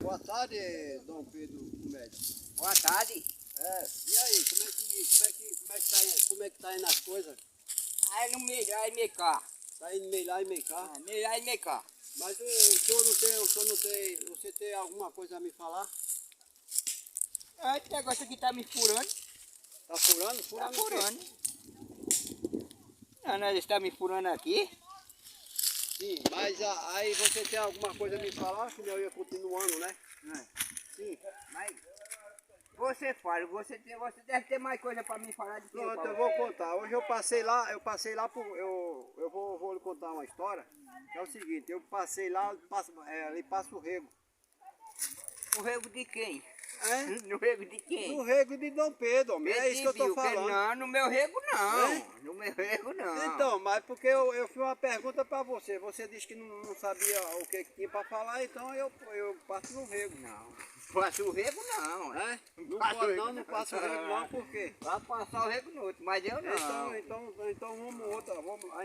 Boa tarde, Dom Pedro Comédia. Boa tarde. E aí, como é que tá indo as coisas? Aí no meio lá e meio cá. Tá indo meio lá e meio cá? Meio lá e meio cá. Mas você tem alguma coisa a me falar? Esse negócio aqui tá me furando. Tá furando? Tá Furando o quê? furando. Não, nós está me furando aqui. Sim, mas aí você tem alguma coisa a me falar? Senão eu ia continuando, né? Sim. Mas você fala, você deve ter mais coisa para me falar do que Pronto, Paulo. eu vou contar. Hoje eu passei lá, eu vou lhe contar uma história. Que é o seguinte, eu passei lá, ali passa o rego. O rego de quem? É? No rego de quem? No rego de Dom Pedro, homem. É isso que eu tô falando. Não, no meu rego não. É? No meu rego não. Então, mas porque eu fiz uma pergunta para você. Você disse que não sabia o que tinha para falar, então eu passo no rego. Não. Passo o rego não. É? Não passo o rego não, por quê? Vai passar o rego no outro, mas eu não. Então vamos outra.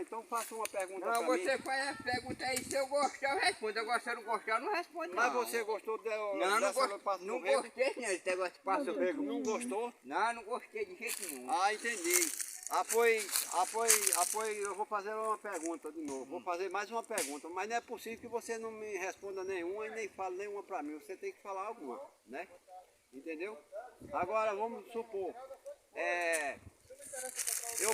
Então faça uma pergunta Não, para mim. você faz a pergunta aí, se eu gostar eu respondo. Agora se eu não gostar eu não respondo Mas não. você gostou Não passo não no rego? gostei não, esse negócio de passo o rego. Não gostou? Não gostei de jeito nenhum. Ah, entendi. Eu vou fazer uma pergunta de novo. Vou fazer mais uma pergunta, mas não é possível que você não me responda nenhuma e nem fale nenhuma para mim. Você tem que falar alguma, né? Entendeu? Agora vamos supor, eu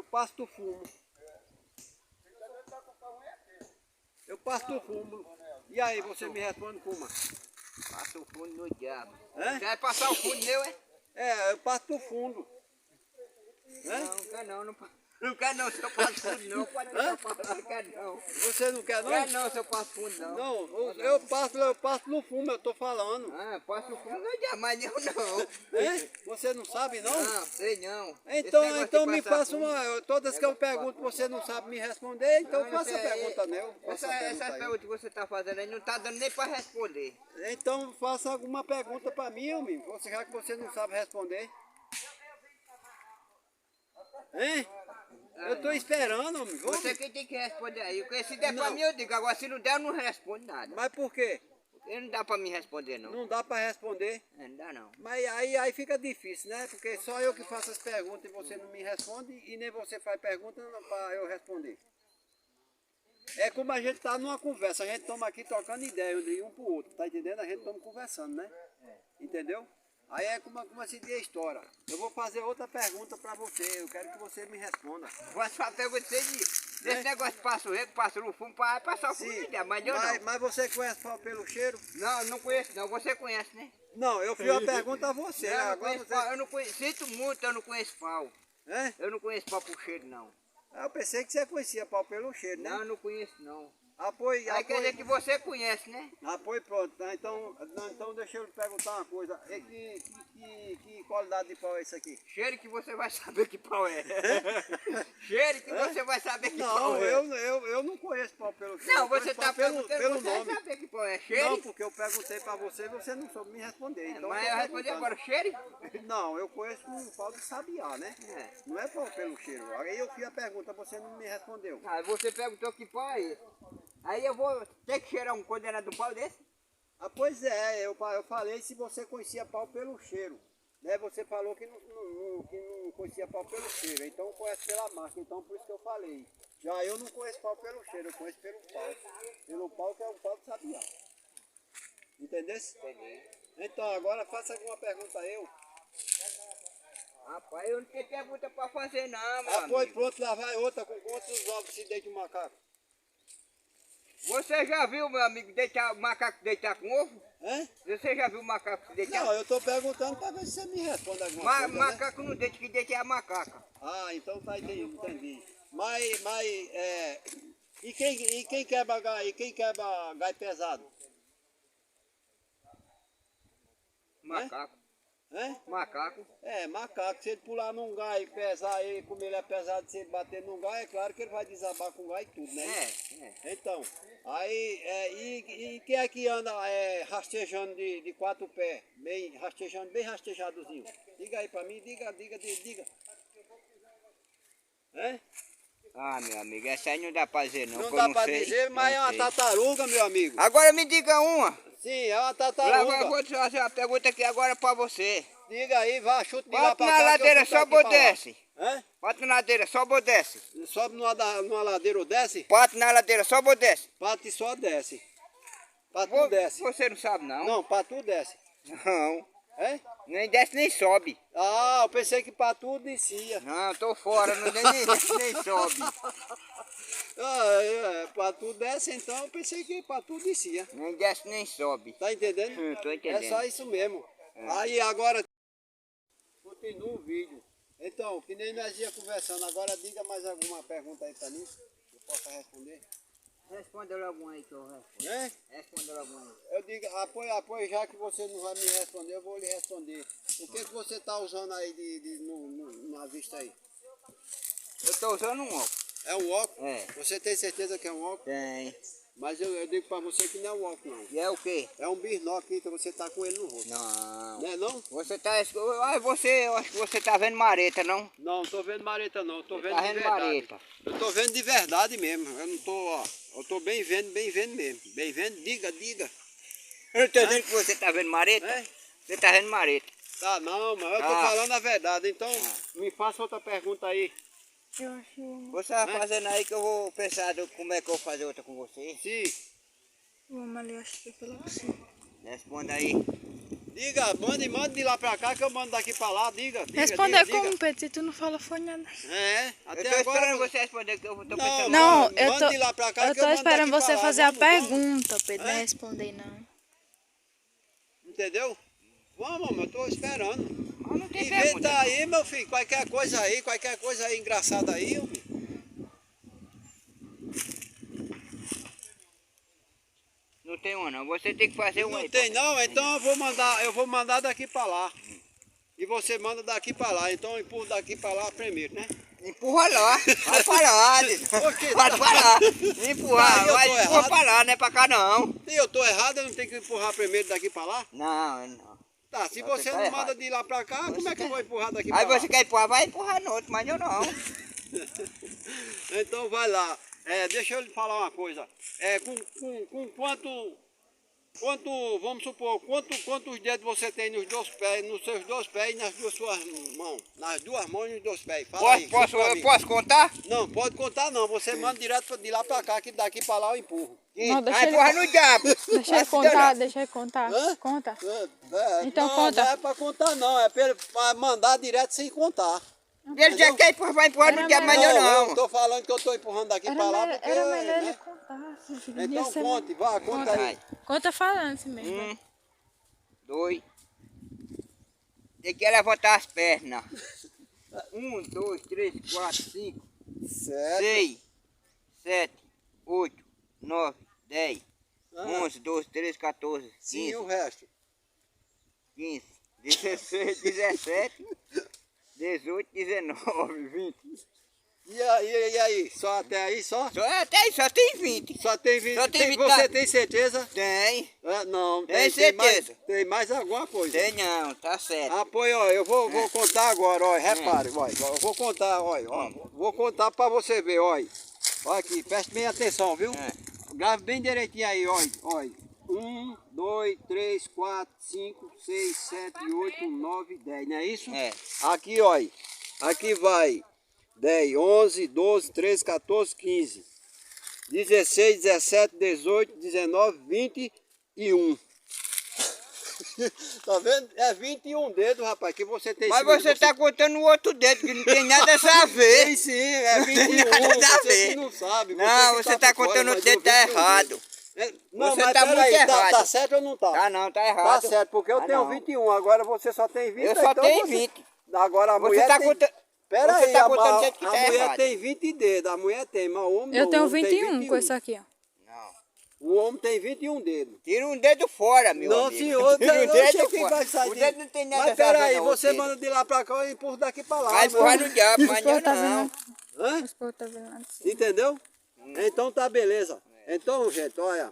passo do fumo. Eu passo do fumo. E aí você me responde como? Passa o fundo no diabo. É? Você vai passar o fundo meu, é? Eu passo do fundo. Não quer não, se eu passo fundo não. Pode deixar passar, não quer não. Você não quer não? Quer não, se eu passo fundo não. Não, eu passo no fumo, eu tô falando. Passa o fundo no diabo, mas eu não. É? Você não sabe não? Não, sei não. Então me faça uma. Todas que eu pergunto você não sabe me responder, então faça a pergunta nela. Essa pergunta que você está fazendo aí não está dando nem para responder. Então faça alguma pergunta para mim, amigo. Já que você não sabe responder. Hein? Eu estou esperando, amigo. Você que tem que responder aí. Porque se der para mim eu digo, agora se não der eu não respondo nada. Mas por quê? Porque não dá para me responder não. Não dá para responder? Não dá não. Mas aí fica difícil, né? Porque só eu que faço as perguntas e você não me responde e nem você faz pergunta para eu responder. É como a gente tá numa conversa, a gente toma aqui trocando ideia de um pro outro, tá entendendo? A gente toma conversando, né? Entendeu? Aí é como se diz a história. Eu vou fazer outra pergunta para você, eu quero que você me responda. Vou só perguntar desse negócio de passo rego, passo no fumo, para passar o fumo, mas eu não. Mas você conhece pau pelo cheiro? Não conheço não, você conhece, né? Não, eu fiz uma pergunta a você. Eu não conheço, sinto muito, eu não conheço pau. É? Eu não conheço pau por cheiro não. Eu pensei que você conhecia pau pelo cheiro, né? Não, não conheço não. Aí quer dizer que você conhece, né? Pronto. Então deixa eu lhe perguntar uma coisa. Que qualidade de pau é esse aqui? Cheiro que você vai saber que pau é. Cheiro que você vai saber que pau é. Eu não conheço pau pelo cheiro. Não, você está perguntando, pelo você nome. vai saber que pau é. Cheiro? Não, porque eu perguntei para você e você não soube me responder. Então mas eu respondi agora, cheiro? Não, eu conheço um pau de sabiá, né? Não é pau pelo cheiro. Aí eu fiz a pergunta, você não me respondeu. Aí você perguntou que pau é esse. Aí eu vou ter que cheirar um condenado do pau desse? Pois é, eu falei se você conhecia pau pelo cheiro. Né? Você falou que não conhecia pau pelo cheiro, então conhece pela marca, então por isso que eu falei. Já eu não conheço pau pelo cheiro, eu conheço pelo pau. Pelo pau que é um pau de sabiá. Entendeu? Entendi. Então agora faça alguma pergunta a eu. Rapaz, eu não tenho pergunta para fazer não, meu Pois amigo. pronto, lá vai outra, com quantos ovos se deita um macaco? Você já viu, meu amigo, macaco deitar com ovo? É? Você já viu macaco deitar? Não, eu estou perguntando para ver se você me responde alguma coisa. Macaco não deita, que deita é a macaca. Então tá, entendi. E quem quebra gai pesado? Macaco. É? Macaco. Macaco, se ele pular num gai e pesar ele, como ele é pesado, se ele bater num gai, é claro que ele vai desabar com o gai e tudo, né? Então, e quem é que anda rastejando de quatro pés, bem rastejadozinho? Diga aí pra mim, diga. É? Ah, meu amigo, essa aí não dá pra dizer não. Não que dá eu pra sei, dizer, mas é não uma sei. tartaruga, meu amigo. Agora me diga uma. Sim, é uma Eu tartaruga. vou te fazer uma pergunta aqui agora pra você. Diga aí, vá, chuta de lá Bota pra na cá que eu ladeira, chuto daqui sobe ou pra lá. desce? Hã? Bota na ladeira, sobe ou desce? Sobe numa ladeira ou desce? Bota na ladeira, sobe ou desce? Pati só desce. Patu desce. Você não sabe não? Não, patu desce. Não. É? Nem desce nem sobe. Ah, eu pensei que patu descia. Não, tô fora, nem desce nem sobe. Patu desce, então eu pensei que patu descia. Nem desce nem sobe. Tá entendendo? Tô entendendo. É só isso mesmo. Aí agora continua o vídeo. Então, que nem nós ia conversando, agora diga mais alguma pergunta aí pra mim, que eu possa responder. Responda logo um aí que eu respondo. Né? Responda logo um aí. Eu digo, apoio, já que você não vai me responder, eu vou lhe responder. O que você está usando aí na vista aí? Eu tô usando um óculos. É um óculos? É. Você tem certeza que é um óculos? Tem. Mas eu digo pra você que não é um óculos não. E é o quê? É um bisnoque que você tá com ele no rosto. Não. Não é não? Você tá... eu acho que você tá vendo mareta, não? Não, não tô vendo mareta não, tô vendo Tá de vendo verdade. mareta. Eu tô vendo de verdade mesmo, eu não tô, ó, eu tô bem vendo mesmo. Bem vendo, diga. Eu tô dizendo que você tá vendo mareta? É? Você tá vendo mareta. Tá não, mas eu tô Ah. falando a verdade, então me faça outra pergunta aí. Eu acho. Você vai fazendo aí que eu vou pensar como é que eu vou fazer outra com você. Sim, Vamos ali, eu acho que eu vou falar pra você. Responda aí. diga, manda de lá pra cá que eu mando daqui pra lá, diga. Responder diga. como, Pedro, se tu não fala foi nada. É, Eu até tô agora... esperando você responder que eu tô Não, pensando. Não, manda eu tô, de lá pra cá eu que eu tô mando esperando daqui você pra lá. fazer a Vamos. pergunta, Pedro, não é É? responder não. Entendeu? Vamos, eu tô esperando. Mas não tem Inventa pergunta. aí, meu filho, qualquer coisa aí engraçada aí, meu filho. Não tem uma não. Você tem que fazer uma Não aí. tem não, então eu vou mandar daqui pra lá. E você manda daqui pra lá, então eu empurro daqui pra lá primeiro, né? Empurra lá. Vai pra lá. quê? Vai pra lá. Empurrar. Aí eu Vai tô empurra errado. pra lá, não é pra cá não. E eu tô errado, eu não tenho que empurrar primeiro daqui pra lá? Não, não. Tá, se Você você tá não errado. manda de lá pra cá, como é que eu vou empurrar daqui Aí pra lá? você quer empurrar, vai empurrar no outro, mas eu não. Então vai lá. Deixa eu lhe falar uma coisa. Com quanto, vamos supor, quantos dedos você tem nos seus dois pés e nas suas mãos? Nas duas mãos e nos dois pés. Fala aí, chuta pra Eu mim. posso contar? Não, pode contar não. Você manda direto de lá pra cá, que daqui pra lá eu empurro. Não, deixa Vai ele empurrar no diabo. Deixa ele contar, deixa ele contar. Hã? Conta. não, Então conta. Não é pra contar não, é pra mandar direto sem contar. Ele já quer empurrar, vai empurrar no Era diabo, mas eu Eu não. tô falando que eu tô empurrando daqui pra lá porque... Era melhor ele né? contar. Então conte, vá, conta aí. Vai. Conta falando assim mesmo. 1, 2. Tem que levantar as pernas. 1, 2, 3, 4, 5, Certo. 6, 7, 8, 9, 10, Ah. 11, 12, 13, 14, Sim, 15, o resto. 15, 16, 17, 18, 19, 20. E aí? Só até aí só? Só até aí, só tem 20. Só tem 20. Só tem 20 você lá. tem certeza? Tem. Não, Tem mais, certeza. tem mais alguma coisa. Tem não, tá certo. Apoio, ó, eu vou contar agora, ó, repare, ó, eu vou contar, ó, vou contar pra você ver, ó. Olha aqui, preste bem atenção, viu? Grave bem direitinho aí, ó. 1, 2, 3, 4, 5, 6, 7, 8, 9, 10, não é isso? É. Aqui, ó, aqui vai 10, 11, 12, 13, 14, 15, 16, 17, 18, 19, 20 e 1. Tá vendo? É 21 dedos, rapaz, que você tem. Mas você tá contando o outro dedo, que não tem nada a ver. Tem sim, é 21, nada a você ver. que não sabe. Não, que você tá por fora, contando o mas dedo, eu tá 21 errado. dedos. Não, Você mas tá peraí, muito errado. tá certo ou não tá? Tá não, tá Tá errado. certo, porque eu Tá tenho não. 21, agora você só tem 20. Eu só então tenho você... 20. Agora a Você mulher tá tem... contando... Pera você aí, tá a contando do jeito que tá mulher errado. tem 20 dedos, a mulher tem, mas o homem Eu não, tenho o homem tem 21 com isso aqui, ó. Não. O homem tem 21 dedos. Tira um dedo fora, meu Não, amigo. senhor, Tira um eu achei dedo que fora. vai sair O de- dedo não tem nada Mas a ver peraí, não, você filho. manda de lá pra cá e empurra daqui pra lá. Vai empurrar no diabo, Os mas povos eu tá não. vendo. Hã? Os povos tá vendo lá de cima. Entendeu? Então tá beleza. Então, gente, olha,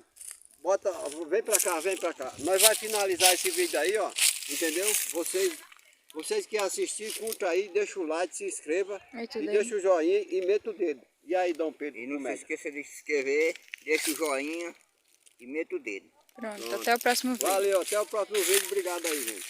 vem pra cá, vem pra cá. Nós vai finalizar esse vídeo aí, ó. Entendeu? Vocês Vocês que assistir, curta aí, deixa o like, se inscreva. Mete o E dedo. deixa o joinha e meta o dedo. E aí, Dom Pedro? E não se começa. esqueça de se inscrever, deixa o joinha e meta o dedo. Pronto, até o próximo vídeo. Valeu, até o próximo vídeo. Obrigado aí, gente.